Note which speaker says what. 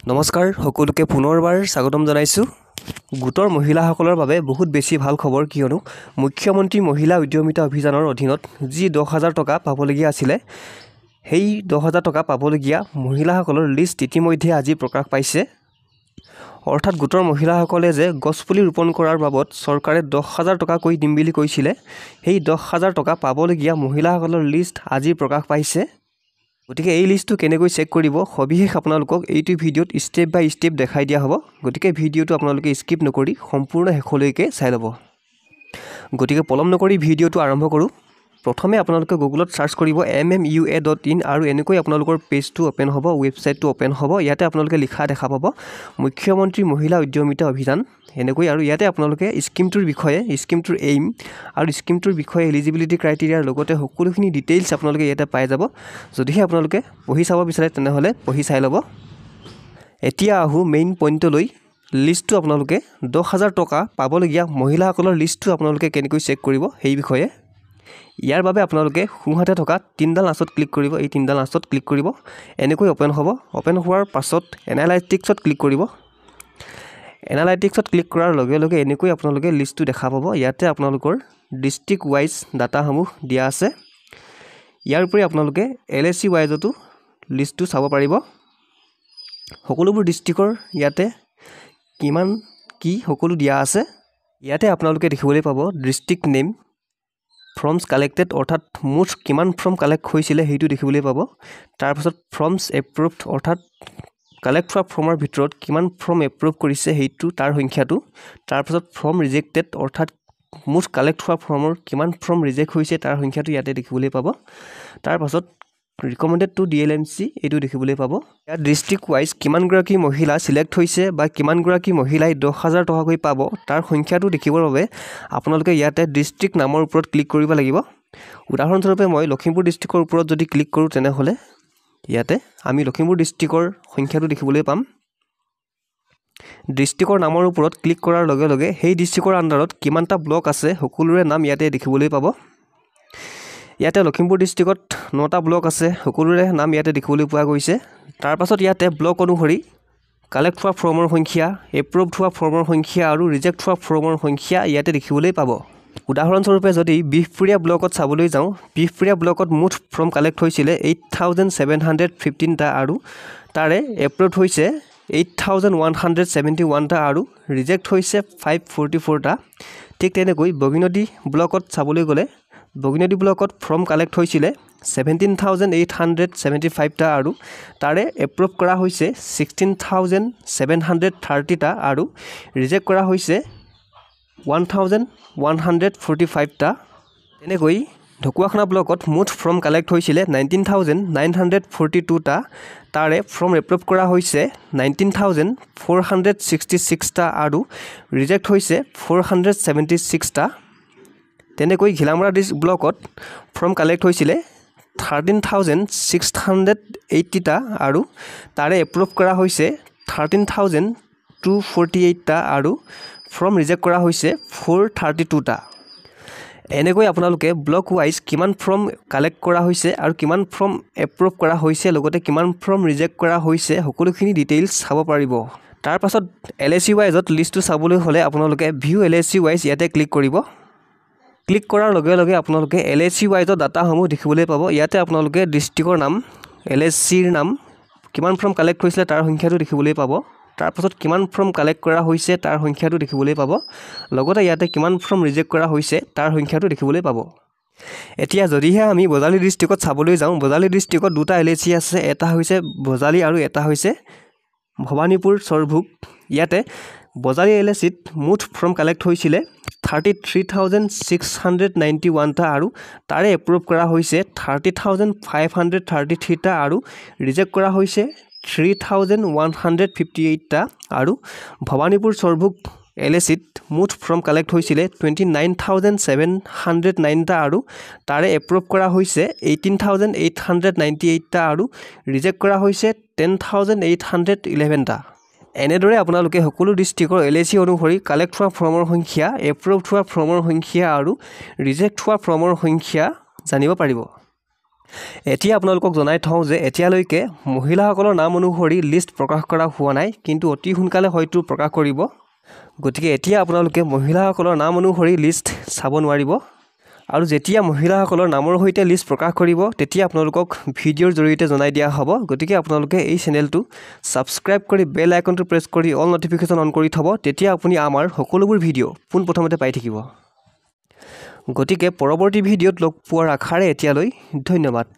Speaker 1: নমস্কাৰ সকলোকে পুনৰবাৰ স্বাগতম জনাইছো গোটৰ মহিলাসকলৰ বাবে বহুত বেছি ভাল খবৰ কিয়নো মুখ্যমন্ত্ৰী মহিলা উদ্যমিতা অভিযানৰ অধীনত যি 10000 টকা পাবলগীয়া আছিল সেই 10000 টকা পাবলগীয়া মহিলাসকলৰ লিষ্ট ইতিমধ্যে আজি প্ৰকাশ পাইছে অৰ্থাৎ গোটৰ মহিলাসকলে যে গছপুলি ৰোপণ কৰাৰ বাবদ চৰকাৰে 10000 টকা কৈ দিম বুলি কৈছিল সেই 10000 টকা পাবলগীয়া মহিলাসকলৰ লিষ্ট আজি প্ৰকাশ পাইছে গতিকে এই লিষ্টটো কেনেকৈ চেক কৰিব সবিশেষ আপোনালোকক এইটো ভিডিওত স্টেপ বাই স্টেপ দেখাই দিয়া হ'ব গতিকে ভিডিওটো আপোনালোকে স্কিপ নকৰি সম্পূৰ্ণ শেষলৈকে চাই ল'ব গতিকে পলম নকৰি ভিডিওটো আৰম্ভ কৰো প্ৰথমে আপোনালোকে গুগলত সাৰ্চ কৰিব mmua.in আৰু এনেকৈ আপোনালোকৰ পেজটো ওপেন হ'ব ৱেবসাইটটো ওপেন হ'ব ইয়াতে আপোনালোকে লিখা দেখা পাব মুখ্যমন্ত্ৰী মহিলা উদ্যমিতা অভিযান এনেকৈ আৰু ইয়াতে আপোনালোকে স্কিমটোৰ বিষয়ে স্কিমটোৰ এইম আৰু স্কিমটোৰ বিষয়ে এলিজিবিলিটি ক্ৰাইটেৰিয়াৰ লগতে সকলোখিনি ডিটেইলছ আপোনালোকে ইয়াতে পাই যাব যদিহে আপোনালোকে পঢ়ি চাব বিচাৰে তেনেহলে পঢ়ি চাই ল'ব এতিয়া আহু মেইন পইণ্টলৈ লিষ্টটো আপোনালোকে 10000 টকা পাবলগীয়া মহিলাসকলৰ লিষ্টটো আপোনালোকে কেনেকৈ চেক কৰিব সেই বিষয়ে ইয়াৰ বাবে আপোনালোকে খুহাতে থকা তিনডাল আঁচত ক্লিক কৰিব এই তিনডাল আঁচত ক্লিক কৰিব এনেকৈ ওপেন হ'ব ওপেন হোৱাৰ পাছত এনালাইটিক্সত ক্লিক কৰিব এনালাইটিক্সত ক্লিক কৰাৰ লগে লগে এনেকৈ আপোনালোকে লিষ্টটো দেখা পাব ইয়াতে আপোনালোকৰ ডিস্ট্ৰিক্ট ওয়াইজ ডাটাসমূহ দিয়া আছে ইয়াৰ উপৰি আপোনালোকে এলএসি ওয়াইজতো লিষ্টটো চাব পাৰিব সকলোবোৰ ডিস্ট্ৰিক্টৰ ইয়াতে কিমান কি সকলো দিয়া আছে ইয়াতে আপোনালোকে দেখিবলৈ পাব ডিস্ট্ৰিক্ট নেম ফৰ্মছ কালেক্টেড অৰ্থাৎ মুঠ কিমান ফৰ্ম কালেক্ট হৈছিলে হেইটো দেখিবলৈ পাব তাৰ পাছত ফৰ্মছ এপ্ৰুভড অৰ্থাৎ কালেক্ট হোৱা ফৰ্মৰ ভিতৰত কিমান ফৰ্ম এপ্ৰুভ কৰিছে হেইটো তাৰ সংখ্যাটো তাৰ পাছত ফৰ্ম ৰিজেক্টেড অৰ্থাৎ মুঠ কালেক্ট হোৱা ফৰ্মৰ কিমান ফৰ্ম ৰিজেক্ট হৈছে তাৰ সংখ্যাটো ইয়াতে দেখিবলৈ পাব তাৰ পাছত ৰিকমেন্ডেড টু ডিএলএমসি এটো দেখিবলৈ পাব ইয়াত ডিস্ট্ৰিক্ট ওয়াইজ কিমান গৰাকী মহিলা সিলেক্ট হৈছে বা কিমান গৰাকী মহিলাই 10000 টকা কৈ পাব তাৰ সংখ্যাটো দেখিবৰ বাবে আপোনালোকে ইয়াতে ডিস্ট্ৰিক্ট নামৰ ওপৰত ক্লিক কৰিব লাগিব উদাহৰণস্বৰূপে মই লখিমপুৰ ডিস্ট্ৰিক্টৰ ওপৰত যদি ক্লিক কৰো তেনেহলে ইয়াতে আমি লখিমপুৰ ডিস্ট্ৰিক্টৰ সংখ্যাটো দেখিবলৈ পাম ডিস্ট্ৰিক্টৰ নামৰ ওপৰত ক্লিক কৰাৰ লগে লগে সেই ডিস্ট্ৰিক্টৰ আন্ডাৰত কিমানটা ব্লক আছে সকলোৰে নাম ইয়াতে দেখিবলৈ পাব ইয়াতে লখিমপুৰ ডিস্ট্ৰিক্টত 9টা ব্লক আছে সকলোৰে নাম ইয়াতে দেখিবলৈ পোৱা গৈছে তাৰ পাছত ইয়াতে ব্লক অনুসৰি কালেক্ট হোৱা ফৰ্মৰ সংখ্যা এপ্ৰুভড হোৱা ফৰ্মৰ সংখ্যা আৰু ৰিজেক্ট হোৱা ফৰ্মৰ সংখ্যা ইয়াতে দেখিবলৈ পাব উদাহৰণস্বৰূপে যদি বিহপুৰীয়া ব্লকত চাবলৈ যাওঁ বিহপুৰীয়া ব্লকত মুঠ ফৰ্ম কালেক্ট হৈছিল 8715 টা আৰু তাৰে এপ্ৰুভড হৈছে 8171 টা আৰু ৰিজেক্ট হৈছে 544 টা ঠিক তেনেকৈ বগিনদী ব্লকত চাবলৈ গলে বগিনদী ব্লকত ফৰ্ম কালেক্ট হৈছিল 17875 টা আৰু তাৰে এপ্ৰুভ কৰা হৈছে 16730 টা আৰু ৰিজেক্ট কৰা হৈছে 1145 টা তেনেকৈ ঢকুৱাখানা ব্লকত মুঠ ফৰ্ম কালেক্ট হৈছিল 19942 টা তাৰে ফৰ্ম এপ্ৰুভ কৰা হৈছে 19466 টা আৰু ৰিজেক্ট হৈছে 476 টা তেনেকৈ ঘিলামৰা ব্লকত ফৰ্ম কালেক্ট হৈছিল 13680 টা আৰু তাৰে এপ্ৰুভ কৰা হৈছে 13248 টা আৰু ফৰ্ম ৰিজেক্ট কৰা হৈছে 432 টা এনেকৈ আপোনালোকে ব্লক ওয়াইজ কিমান ফৰ্ম কালেক্ট কৰা হৈছে আৰু কিমান ফৰ্ম এপ্ৰুভ কৰা হৈছে লগতে কিমান ফৰ্ম ৰিজেক্ট কৰা হৈছে সকলোখিনি ডিটেইলছ চাব পাৰিব তাৰ পাছত এলএসি ওয়াইজত লিষ্টটো চাবলৈ হলে আপোনালোকে ভিউ এলএসি ওয়াইজ ইয়াতে ক্লিক কৰিব ক্লিক কৰাৰ লগে লগে আপোনালোকে এলএসি ওয়াইজৰ ডাটাসমূহ দেখিবলৈ পাব ইয়াতে আপোনালোকে ডিস্ট্ৰিক্টৰ নাম এলএসিৰ নাম কিমান ফৰ্ম কালেক্ট হৈছিল তাৰ সংখ্যাটো দেখিবলৈ পাব তাৰ পাছত কিমান ফৰ্ম কালেক্ট কৰা হৈছে তাৰ সংখ্যাটো দেখিবলৈ পাব লগতে ইয়াতে কিমান ফৰ্ম ৰিজেক্ট কৰা হৈছে তাৰ সংখ্যাটো দেখিবলৈ পাব এতিয়া যদিহে আমি বজালি ডিস্ট্ৰিক্টত চাবলৈ যাওঁ বজালি ডিস্ট্ৰিক্টত দুটা এলএসি আছে এটা হৈছে বজালি আৰু এটা হৈছে ভবানীপুৰ সৰভোগ ইয়াতে বজালি এলএসিত মুঠ ফৰ্ম কালেক্ট হৈছিল 33691 টা আৰু তাৰে এপ্ৰুভ কৰা হৈছে 30533 টা আৰু ৰিজেক্ট কৰা হৈছে 3158 টা আৰু ভবানীপুৰ সৰভোগ এলএসিত মুঠ ফৰ্ম কালেক্ট হৈছিল 29709 টা আৰু তাৰে এপ্ৰুভ কৰা হৈছে 18898 টা আৰু ৰিজেক্ট কৰা হৈছে 10811 টা এনেদৰে আপোনালোকে সকলো ডিস্ট্ৰিক্টৰ এলএসি অনুসৰি কালেক্ট হোৱা ফৰ্মৰ সংখ্যা এপ্ৰুভড হোৱা ফৰ্মৰ সংখ্যা আৰু ৰিজেক্ট হোৱা ফৰ্মৰ সংখ্যা জানিব পাৰিব এতিয়া আপোনালোকক জনাই থওঁ যে এতিয়ালৈকে মহিলাসকলৰ নাম অনুসৰি লিষ্ট প্ৰকাশ কৰা হোৱা নাই, কিন্তু অতি সোনকালে হয়তো প্ৰকাশ কৰিব। গতিকে এতিয়া আপোনালোকে মহিলাসকলৰ নাম অনুসৰি লিষ্ট চাব নোৱাৰিব। আৰু যেতিয়া মহিলাসকলৰ নামৰ সৈতে লিষ্ট প্ৰকাশ কৰিব তেতিয়া আপোনালোকক ভিডিঅ'ৰ জৰিয়তে জনাই দিয়া হ'ব। গতিকে আপোনালোকে এই চেনেলটো ছাবস্ক্ৰাইব কৰি বেল আইকনটো প্ৰেছ কৰি অল নটিফিকেশ্যন অন কৰি থ'ব। তেতিয়া আপুনি আমাৰ সকলোবোৰ ভিডিঅ' পোনপ্ৰথমতে পাই থাকিব। গতিকে পৰৱৰ্তী ভিডিঅ'ত লগ পোৱাৰ আশাৰে এতিয়ালৈ ধন্যবাদ।